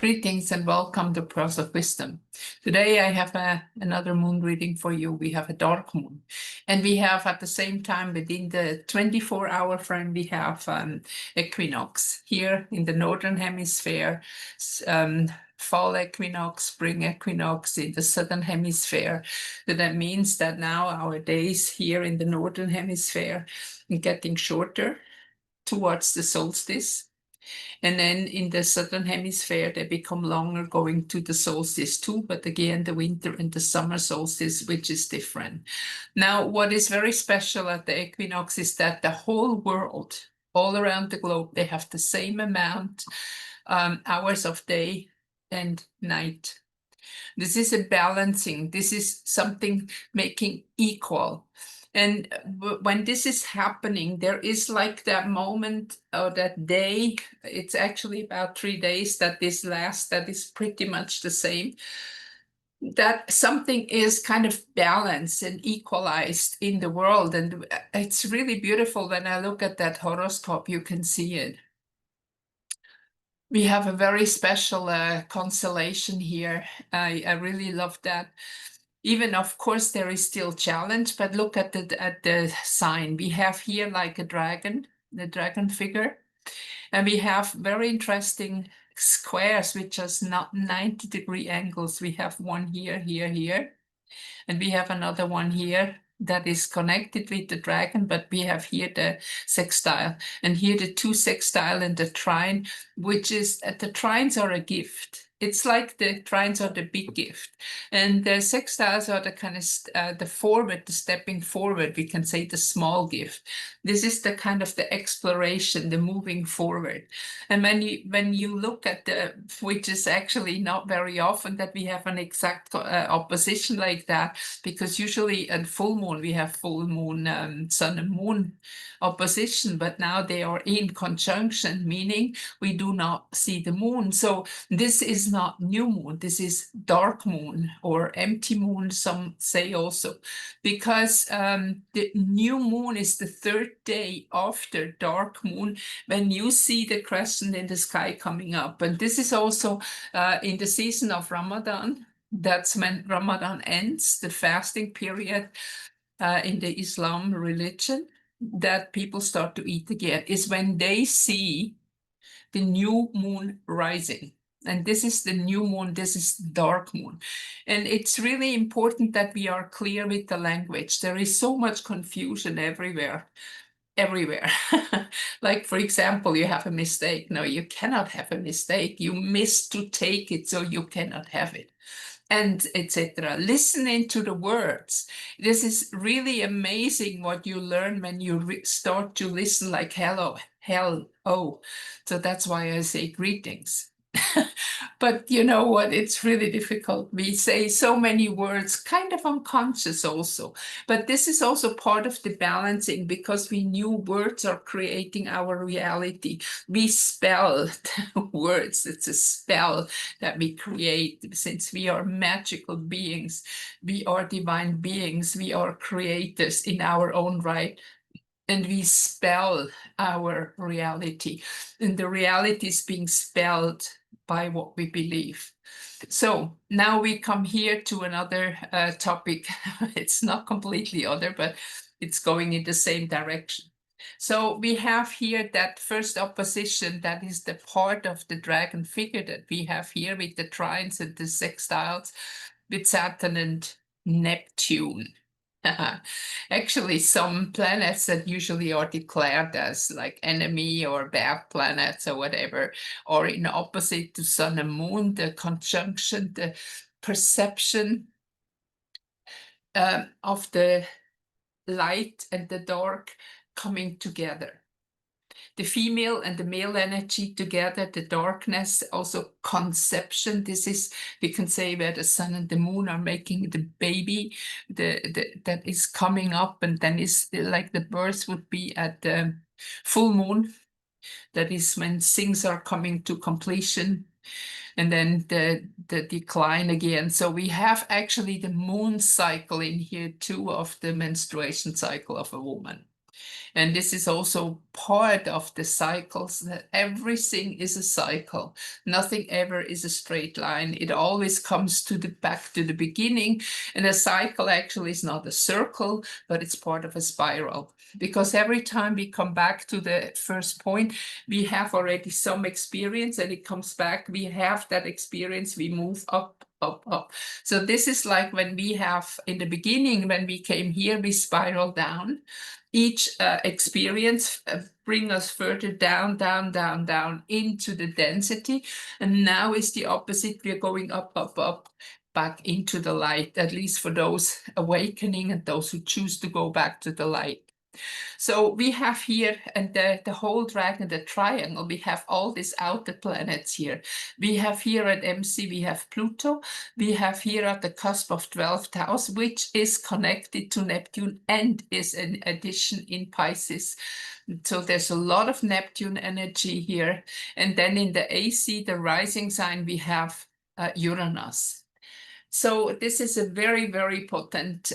Greetings and welcome to Pearls of Wisdom. Today I have another moon reading for you. We have a dark moon. And we have at the same time within the 24-hour frame, we have equinox here in the northern hemisphere, fall equinox, spring equinox in the southern hemisphere. So that means that now our days here in the northern hemisphere are getting shorter towards the solstice. And then in the southern hemisphere, they become longer going to the solstice too, but again, the winter and the summer solstice, which is different. Now, what is very special at the equinox is that the whole world, all around the globe, they have the same amount hours of day and night. This is a balancing. This is something making equal. And when this is happening, there is like that moment or that day, it's actually about 3 days that this lasts, that is pretty much the same, that something is kind of balanced and equalized in the world. And it's really beautiful when I look at that horoscope, you can see it. We have a very special constellation here. I really love that. Even, of course, there is still challenge, but look at the sign. We have here like a dragon, the dragon figure, and we have very interesting squares, which are not 90-degree angles. We have one here, here, here, and we have another one here that is connected with the dragon, but we have here the sextile, and here the two sextile and the trine, which is, the trines are a gift. It's like the trines are the big gift, and the sextiles are the kind of the forward, the stepping forward. We can say the small gift. This is the kind of the exploration, the moving forward. And when you look at which is actually not very often that we have an exact opposition like that, because usually at full moon we have full moon, sun and moon opposition, but now they are in conjunction, meaning we do not see the moon. So this is not new moon, this is dark moon or empty moon, some say also, because the new moon is the third day after dark moon when you see the crescent in the sky coming up. And this is also in the season of Ramadan. That's when Ramadan ends, the fasting period in the Islam religion, that people start to eat again, is when they see the new moon rising. And this is the new moon, this is dark moon. And it's really important that we are clear with the language. There is so much confusion everywhere. Like, for example, you have a mistake. No, you cannot have a mistake. You missed to take it, so you cannot have it, and etc. Listening to the words. This is really amazing what you learn when you start to listen, like hello, oh. So that's why I say greetings. But you know what? It's really difficult. We say so many words, kind of unconscious also. But this is also part of the balancing, because we knew words are creating our reality. We spell words. It's a spell that we create. Since we are magical beings, we are divine beings, we are creators in our own right. And we spell our reality. And the reality is being spelled by what we believe. So now we come here to another topic. It's not completely other, but it's going in the same direction. So we have here that first opposition, that is the part of the dragon figure that we have here with the trines and the sextiles with Saturn and Neptune. Actually, some planets that usually are declared as like enemy or bad planets or whatever, are in opposite to sun and moon, the conjunction, the perception of the light and the dark coming together. The female and the male energy together, the darkness, also conception. This is, we can say, where the sun and the moon are making the baby that is coming up, and then is like the birth would be at the full moon. That is when things are coming to completion, and then the decline again. So we have actually the moon cycle in here too, of the menstruation cycle of a woman. And this is also part of the cycles, that everything is a cycle. Nothing ever is a straight line. It always comes to the back to the beginning. And a cycle actually is not a circle, but it's part of a spiral. Because every time we come back to the first point, we have already some experience and it comes back. We have that experience, we move up, up, up. So this is like when we have, in the beginning, when we came here, we spiral down. Each experience bring us further down, down, down, down into the density. And now is the opposite. We're going up, up, up, back into the light, at least for those awakening and those who choose to go back to the light. So we have here, and the whole dragon, the triangle, we have all these outer planets here. We have here at MC, we have Pluto. We have here at the cusp of 12th house, which is connected to Neptune and is an addition in Pisces. So there's a lot of Neptune energy here. And then in the AC, the rising sign, we have Uranus. So this is a very, very potent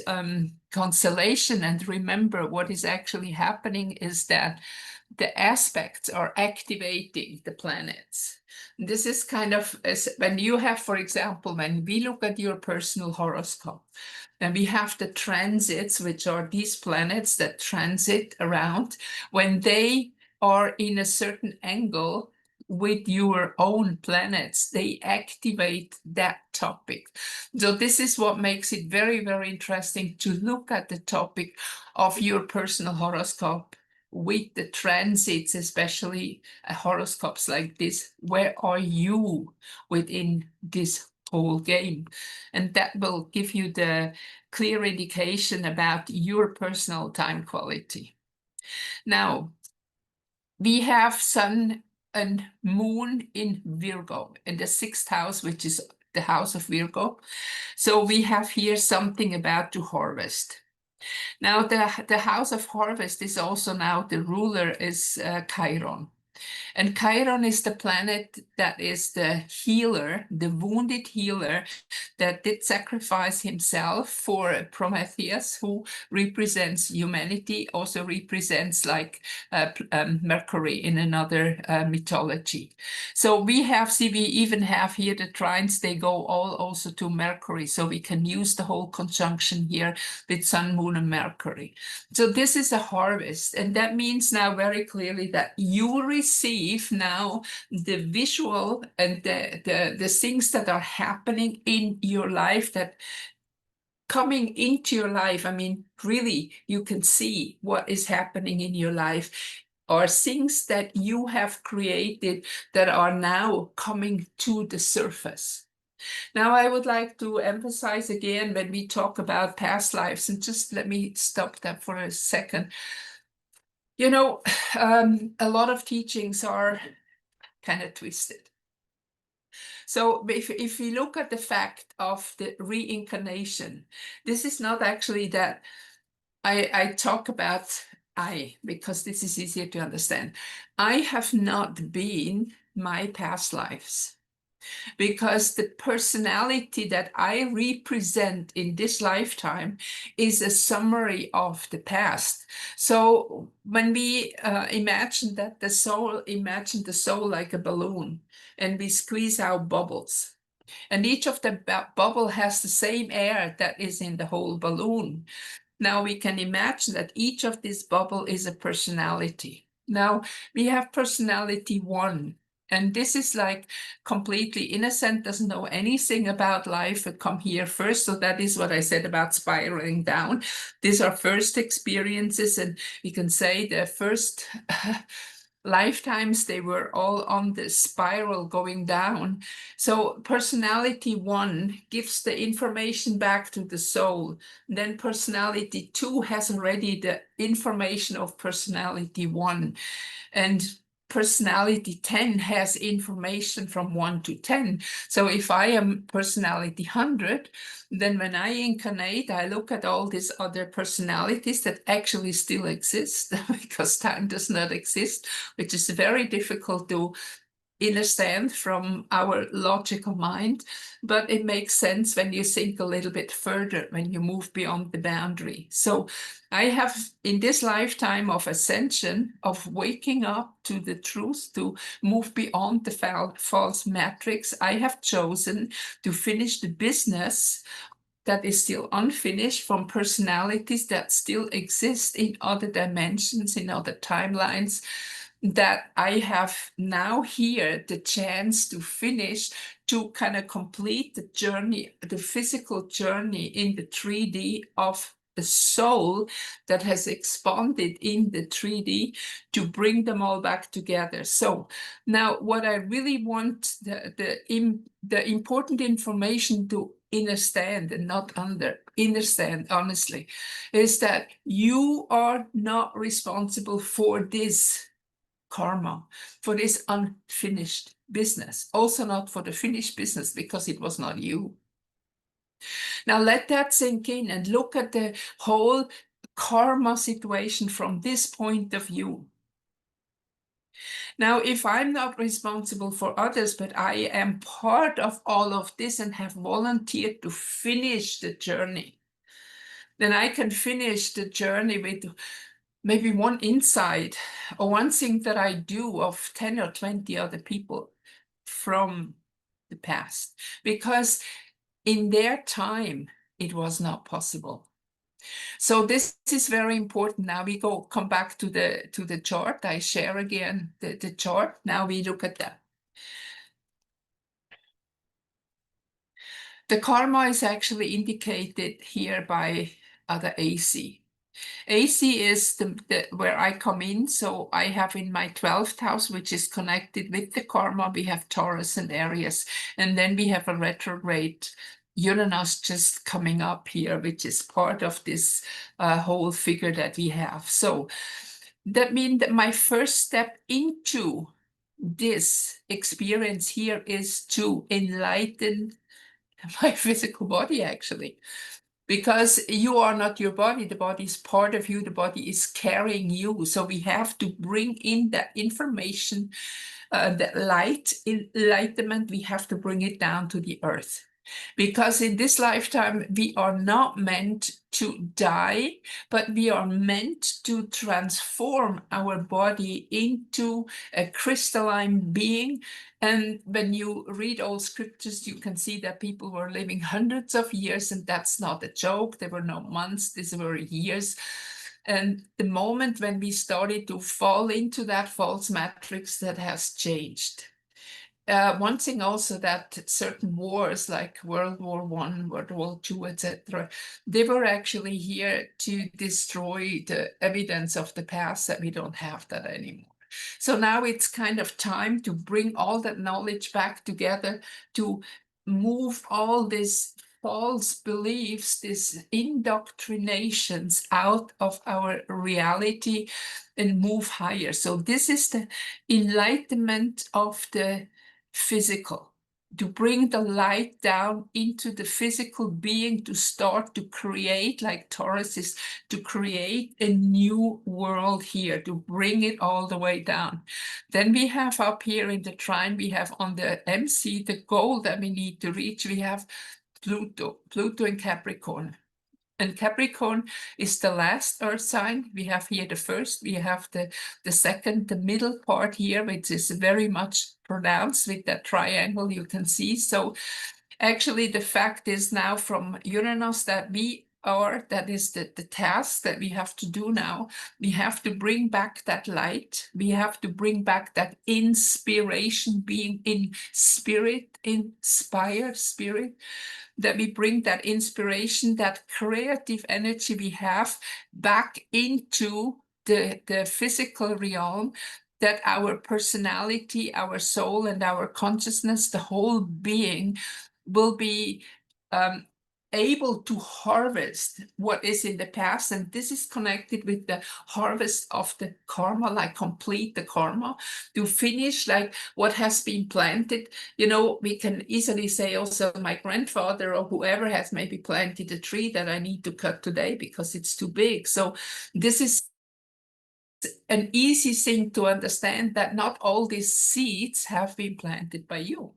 constellation. And remember, what is actually happening is that the aspects are activating the planets. This is kind of when you have, for example, when we look at your personal horoscope, and we have the transits, which are these planets that transit around. When they are in a certain angle with your own planets, they activate that topic. So this is what makes it very, very interesting to look at the topic of your personal horoscope with the transits, especially horoscopes like this. Where are you within this whole game? And that will give you the clear indication about your personal time quality. Now, we have Sun and Moon in Virgo in the 6th house, which is the house of Virgo. So we have here something about to harvest. Now, the house of harvest is also now, the ruler is Chiron. And Chiron is the planet that is the healer, the wounded healer that did sacrifice himself for Prometheus, who represents humanity, also represents like Mercury in another mythology. So we even have here the trines, they go all also to Mercury. So we can use the whole conjunction here with Sun, Moon, and Mercury. So this is a harvest. And that means now very clearly that you receive now the visual and the things that are happening in your life, that coming into your life. I mean, really, you can see what is happening in your life, or things that you have created that are now coming to the surface. Now, I would like to emphasize again when we talk about past lives, and just let me stop that for a second. You know, a lot of teachings are kind of twisted. So if we look at the fact of the reincarnation, this is not actually that I talk about because this is easier to understand. I have not been my past lives, because the personality that I represent in this lifetime is a summary of the past. So when we imagine that imagine the soul like a balloon, and we squeeze out bubbles. And each of the bubble has the same air that is in the whole balloon. Now we can imagine that each of this bubble is a personality. Now we have personality 1. And this is like completely innocent, doesn't know anything about life, and come here first. So that is what I said about spiraling down. These are first experiences, and we can say the first lifetimes, they were all on the spiral going down. So personality 1 gives the information back to the soul. Then personality 2 has already the information of personality 1. And personality 10 has information from 1 to 10. So if I am personality 100, then when I incarnate, I look at all these other personalities that actually still exist because time does not exist, which is very difficult to understand from our logical mind, but it makes sense when you think a little bit further, when you move beyond the boundary. So I have, in this lifetime of ascension, of waking up to the truth, to move beyond the false matrix, I have chosen to finish the business that is still unfinished from personalities that still exist in other dimensions, in other timelines, that I have now here the chance to finish, to kind of complete the journey, the physical journey in the 3D of the soul that has expanded in the 3D, to bring them all back together. So now what I really want, the important information to understand and not understand, honestly, is that you are not responsible for this karma, for this unfinished business, also not for the finished business, because it was not you. Now let that sink in and look at the whole karma situation from this point of view. Now, if I'm not responsible for others, but I am part of all of this and have volunteered to finish the journey, then I can finish the journey with maybe one insight or one thing that I do of 10 or 20 other people from the past, because in their time, it was not possible. So this is very important. Now we come back to the chart. I share again the chart. Now we look at that. The karma is actually indicated here by the AC. AC is where I come in. So I have in my 12th house, which is connected with the karma, we have Taurus and Aries. And then we have a retrograde Uranus just coming up here, which is part of this whole figure that we have. So that means that my first step into this experience here is to enlighten my physical body, actually. Because you are not your body, the body is part of you, the body is carrying you. So we have to bring in that information, that light, enlightenment, we have to bring it down to the earth. Because in this lifetime, we are not meant to die, but we are meant to transform our body into a crystalline being. And when you read all scriptures, you can see that people were living hundreds of years, and that's not a joke. There were no months, these were years. And the moment when we started to fall into that false matrix, that has changed. One thing also, that certain wars like World War I, World War II, etc., they were actually here to destroy the evidence of the past, that we don't have that anymore. So now it's kind of time to bring all that knowledge back together, to move all these false beliefs, these indoctrinations out of our reality and move higher. So this is the enlightenment of the physical, to bring the light down into the physical being, to start to create, like Taurus is, to create a new world here, to bring it all the way down. Then we have up here in the trine, we have on the MC, the goal that we need to reach, we have Pluto in Capricorn. And Capricorn is the last earth sign. We have here the first, we have the second, the middle part here, which is very much pronounced with that triangle you can see. So actually the fact is now from Uranus that that is the task that we have to do now. We have to bring back that light. We have to bring back that inspiration, being in spirit, inspire spirit, that we bring that inspiration, that creative energy we have back into the physical realm, that our personality, our soul, and our consciousness, the whole being, will be able to harvest what is in the past. And this is connected with the harvest of the karma, like complete the karma, to finish like what has been planted. You know, we can easily say also, my grandfather or whoever has maybe planted a tree that I need to cut today because it's too big. So this is an easy thing to understand that not all these seeds have been planted by you.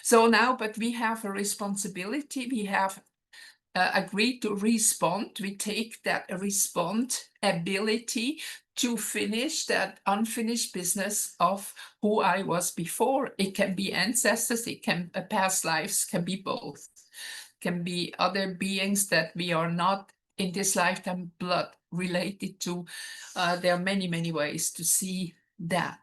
So now, but we have a responsibility. We have agreed to respond. We take that respond ability to finish that unfinished business of who I was before. It can be ancestors, it can past lives, can be both, can be other beings that we are not in this lifetime blood related to. There are many, many ways to see that.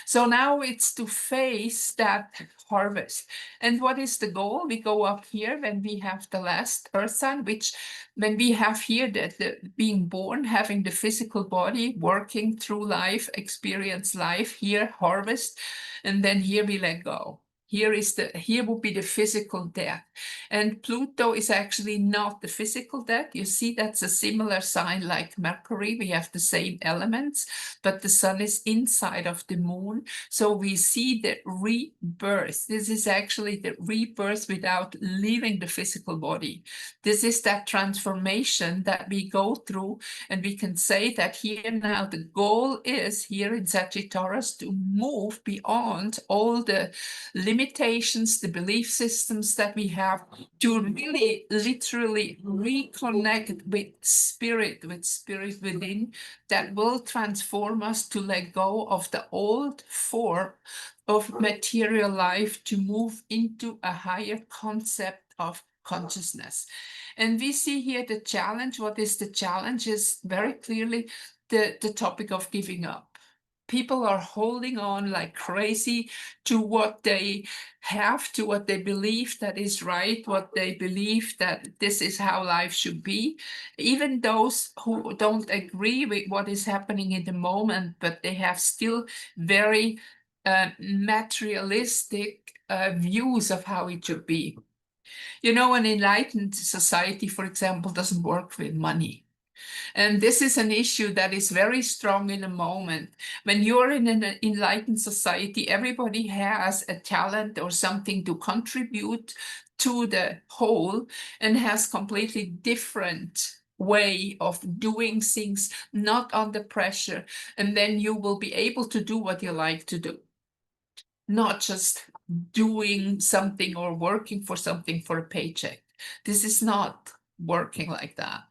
So now it's to face that harvest. And what is the goal? We go up here when we have the last earth sign, which when we have here the being born, having the physical body, working through life, experience life, here harvest, and then here we let go. Here would be the physical death. And Pluto is actually not the physical death. You see, that's a similar sign like Mercury. We have the same elements, but the sun is inside of the moon. So we see the rebirth. This is actually the rebirth without leaving the physical body. This is that transformation that we go through. And we can say that here now the goal is here in Sagittarius to move beyond all the limitations, the belief systems that we have, to really literally reconnect with spirit within, that will transform us to let go of the old form of material life to move into a higher concept of consciousness. And we see here the challenge. What is the challenge is very clearly the topic of giving up. People are holding on like crazy to what they have, to what they believe that is right, what they believe that this is how life should be. Even those who don't agree with what is happening in the moment, but they have still very materialistic views of how it should be. You know, an enlightened society, for example, doesn't work with money. And this is an issue that is very strong in the moment. When you're in an enlightened society, everybody has a talent or something to contribute to the whole and has completely different way of doing things, not under pressure. And then you will be able to do what you like to do, not just doing something or working for something for a paycheck. This is not working like that.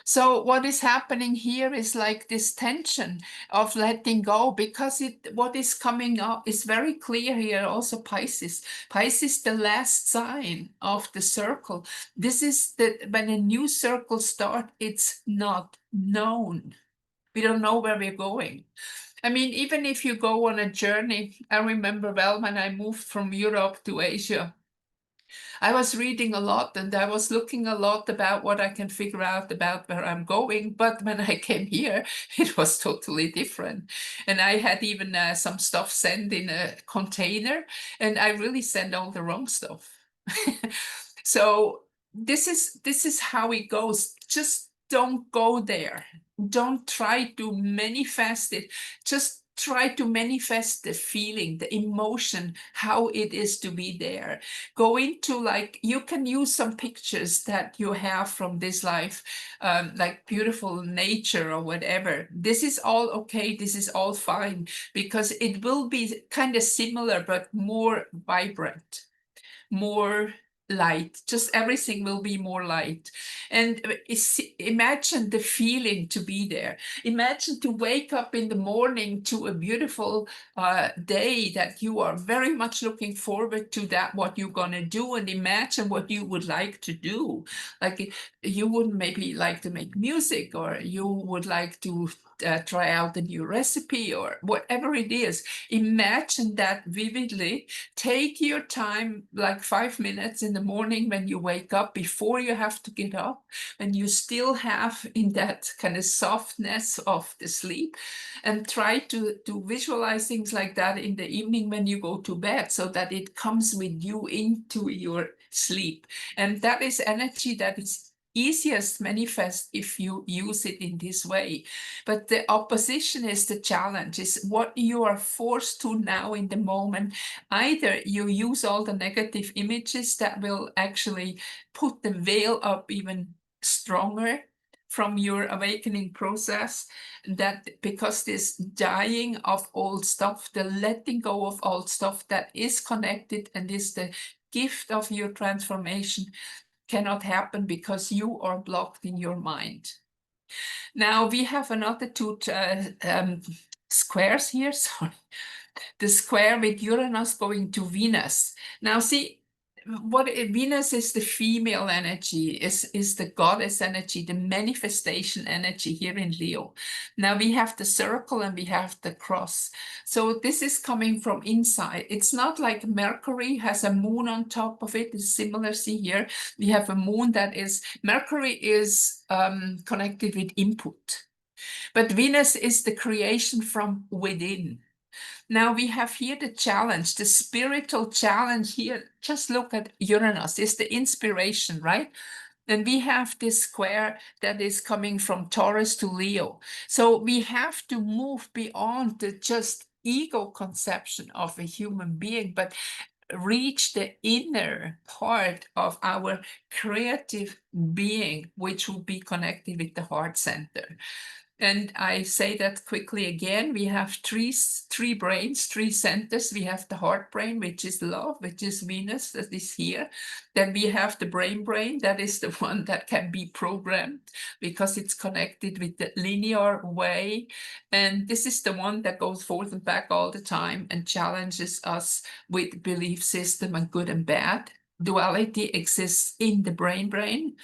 So what is happening here is like this tension of letting go, because what is coming up is very clear here. Also Pisces. Pisces, the last sign of the circle. This is when a new circle starts, it's not known. We don't know where we're going. I mean, even if you go on a journey, I remember well when I moved from Europe to Asia, I was reading a lot and I was looking a lot about what I can figure out about where I'm going. But when I came here, it was totally different. And I had even some stuff sent in a container, and I really sent all the wrong stuff. So this is how it goes. Just don't go there. Don't try to manifest it. Just try to manifest the feeling, the emotion, how it is to be there. Go into, like, you can use some pictures that you have from this life, like beautiful nature or whatever. This is all okay. This is all fine, because it will be kind of similar, but more vibrant, more light. Just everything will be more light. And imagine the feeling to be there. Imagine to wake up in the morning to a beautiful day that you are very much looking forward to, that what you're going to do, and imagine what you would like to do. Like, you would maybe like to make music, or you would like to try out a new recipe, or whatever it is. Imagine that vividly. Take your time, like 5 minutes in the morning when you wake up, before you have to get up, and you still have in that kind of softness of the sleep, and try to visualize things like that in the evening when you go to bed, so that it comes with you into your sleep. And that is energy that is easiest manifest if you use it in this way. But the opposition is the challenge, is what you are forced to now in the moment. Either you use all the negative images that will actually put the veil up even stronger, from your awakening process, that because this dying of old stuff, the letting go of old stuff that is connected and is the gift of your transformation, cannot happen because you are blocked in your mind. Now we have another two squares here. Sorry, the square with Uranus going to Venus. Now see, Venus is the female energy, is the goddess energy, the manifestation energy here in Leo. Now we have the circle and we have the cross. So this is coming from inside. It's not like Mercury has a moon on top of it. It's similar. See here, we have a moon that is, Mercury is connected with input, but Venus is the creation from within. Now we have here the challenge, the spiritual challenge here. Just look at Uranus, it's the inspiration, right? And we have this square that is coming from Taurus to Leo. So we have to move beyond the just ego conception of a human being, but reach the inner part of our creative being, which will be connected with the heart center. And I say that quickly again, we have three brains, three centers. We have the heart brain, which is love, which is Venus, that is here. Then we have the brain, that is the one that can be programmed because it's connected with the linear way. And this is the one that goes forth and back all the time and challenges us with belief system and good and bad. Duality exists in the brain.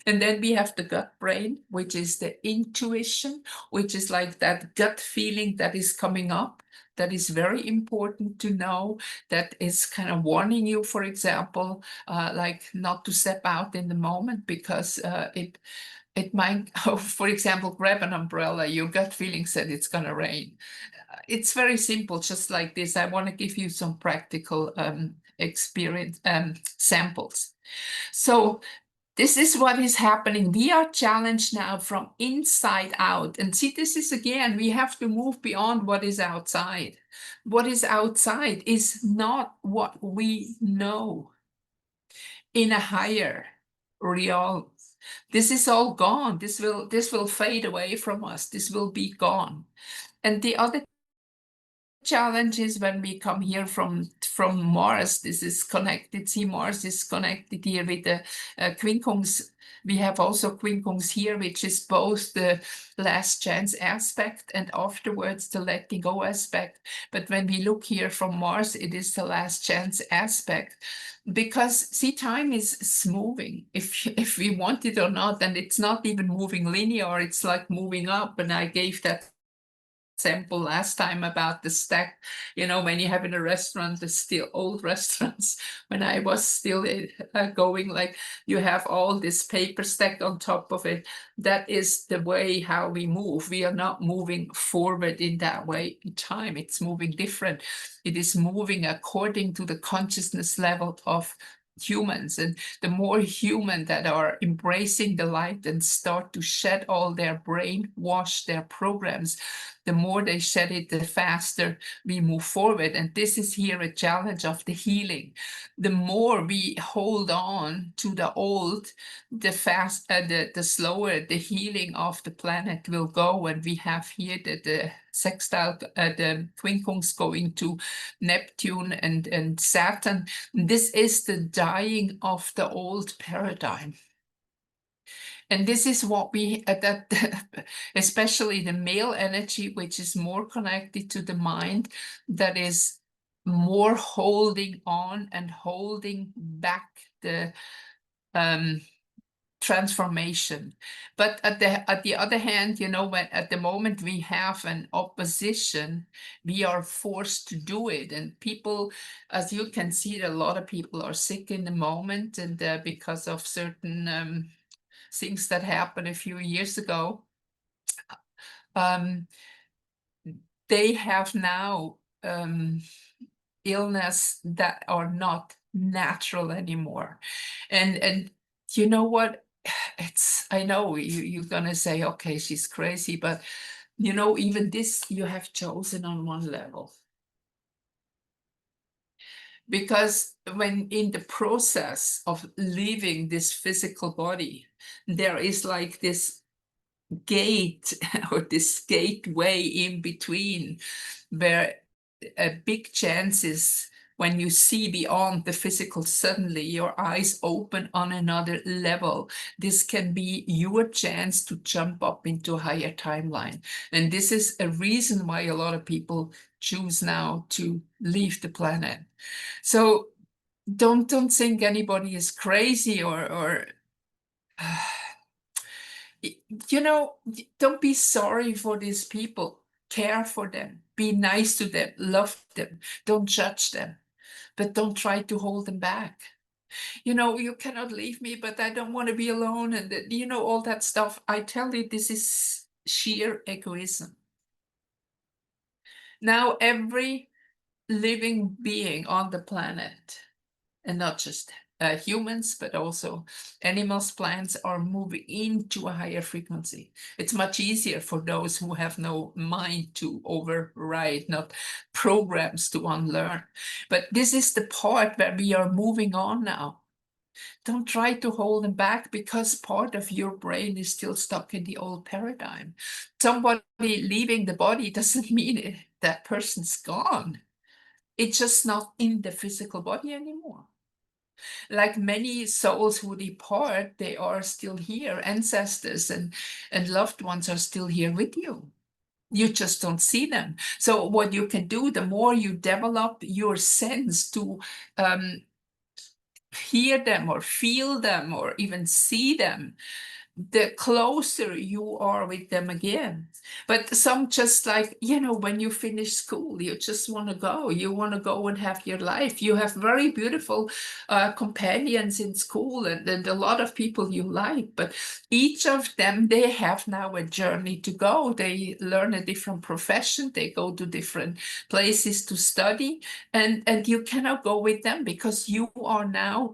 And then we have the gut brain, which is the intuition, which is like that gut feeling that is coming up. That is very important to know, that is kind of warning you, for example, like not to step out in the moment because it might, for example, grab an umbrella, your gut feeling said it's going to rain. It's very simple, just like this. I want to give you some practical experience samples. So this is what is happening. We are challenged now from inside out. And see, this is again, we have to move beyond what is outside. What is outside is not what we know in a higher realm. This is all gone. This will fade away from us. This will be gone. And the other challenge is when we come here from Mars. This is connected. See, Mars is connected here with the quincunx. We have also quincunx here, which is both the last chance aspect and afterwards the letting go aspect. But when we look here from Mars, it is the last chance aspect. Because see, time is moving, if we want it or not, and it's not even moving linear. It's like moving up. And I gave that example last time about the stack, when you have in a restaurant, the still old restaurants, when I was still going, like you have all this paper stacked on top of it. That is the way how we move. We are not moving forward in that way in time. It's moving different. It is moving according to the consciousness level of humans. And the more human that are embracing the light and start to shed all their brainwash, their programs, the more they shed it, the faster we move forward. And this is here a challenge of the healing. The more we hold on to the old, the slower the healing of the planet will go. And we have here the sextile, the quincunx going to Neptune and Saturn. This is the dying of the old paradigm. And this is what we, especially the male energy, which is more connected to the mind, that is more holding on and holding back the transformation. But at the other hand, when at the moment we have an opposition, we are forced to do it. And people, as you can see, a lot of people are sick in the moment, and because of certain things that happened a few years ago, they have now illness that are not natural anymore. And you know what? I know you're gonna say, okay, she's crazy, but even this you have chosen on one level. Because when in the process of leaving this physical body, there is like this gate or this gateway in between, where a big chance is when you see beyond the physical, suddenly your eyes open on another level. This can be your chance to jump up into a higher timeline. And this is a reason why a lot of people choose now to leave the planet. So don't think anybody is crazy or you know, don't be sorry for these people. Care for them. Be nice to them. Love them. Don't judge them. But don't try to hold them back. You know, you cannot leave me, but I don't want to be alone. And, you know, all that stuff. I tell you, this is sheer egoism. Now, every living being on the planet, and not just humans, but also animals, plants, are moving into a higher frequency. It's much easier for those who have no mind to override, not programs to unlearn. But this is the part where we are moving on now. Don't try to hold them back, because part of your brain is still stuck in the old paradigm. Somebody leaving the body doesn't mean that person's gone. It's just not in the physical body anymore. Like many souls who depart, they are still here. Ancestors and loved ones are still here with you. You just don't see them. So what you can do, the more you develop your sense to hear them or feel them or even see them, the closer you are with them again. But some just like, you know, when you finish school, you just want to go. You want to go and have your life. You have very beautiful companions in school and a lot of people you like. But each of them, they have now a journey to go. They learn a different profession. They go to different places to study. And you cannot go with them because you are now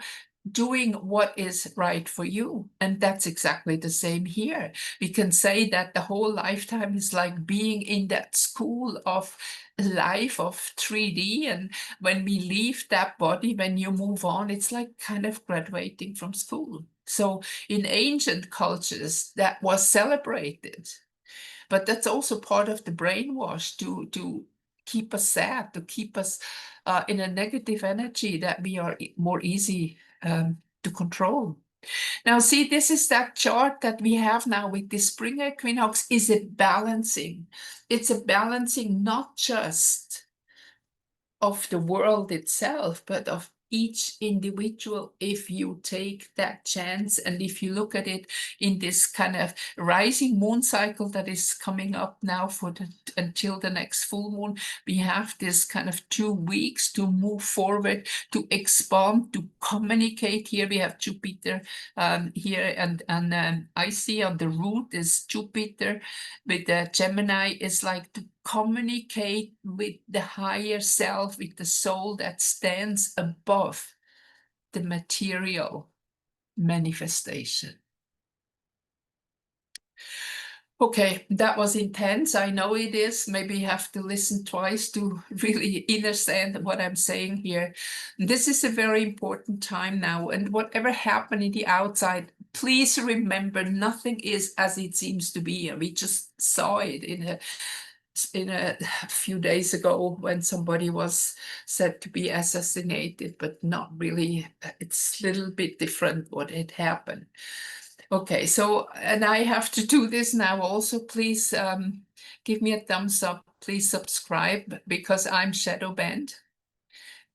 doing what is right for you. And that's exactly the same here. We can say that the whole lifetime is like being in that school of life of 3D. And when we leave that body, when you move on, it's like kind of graduating from school. So in ancient cultures, that was celebrated. But that's also part of the brainwash to keep us sad, to keep us in a negative energy that we are more easy to control. Now, see, this is that chart that we have now with the spring equinox is a balancing. It's a balancing not just of the world itself, but of each individual, if you take that chance. And if you look at it in this kind of rising moon cycle that is coming up now until the next full moon, we have this kind of 2 weeks to move forward, to expand, to communicate. Here we have Jupiter here, and I see on the root is Jupiter with the Gemini, is like to communicate with the higher self, with the soul that stands above the material manifestation. Okay, that was intense. I know it is. Maybe you have to listen twice to really understand what I'm saying here. This is a very important time now. And whatever happened in the outside, please remember nothing is as it seems to be. We just saw it in a few days ago when somebody was said to be assassinated, but not really. It's a little bit different what had happened. Okay, so, and I have to do this now also. Please give me a thumbs up. Please subscribe, because I'm shadow banned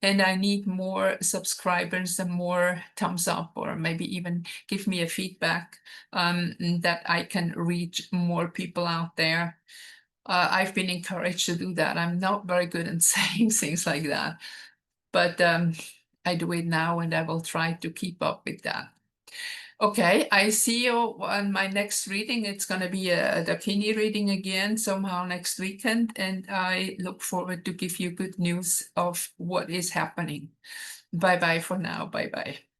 and I need more subscribers and more thumbs up, or maybe even give me a feedback that I can reach more people out there. I've been encouraged to do that. I'm not very good at saying things like that, but I do it now and I will try to keep up with that. Okay, I see you on my next reading. It's going to be a Dakini reading again somehow next weekend, and I look forward to give you good news of what is happening. Bye-bye for now. Bye-bye.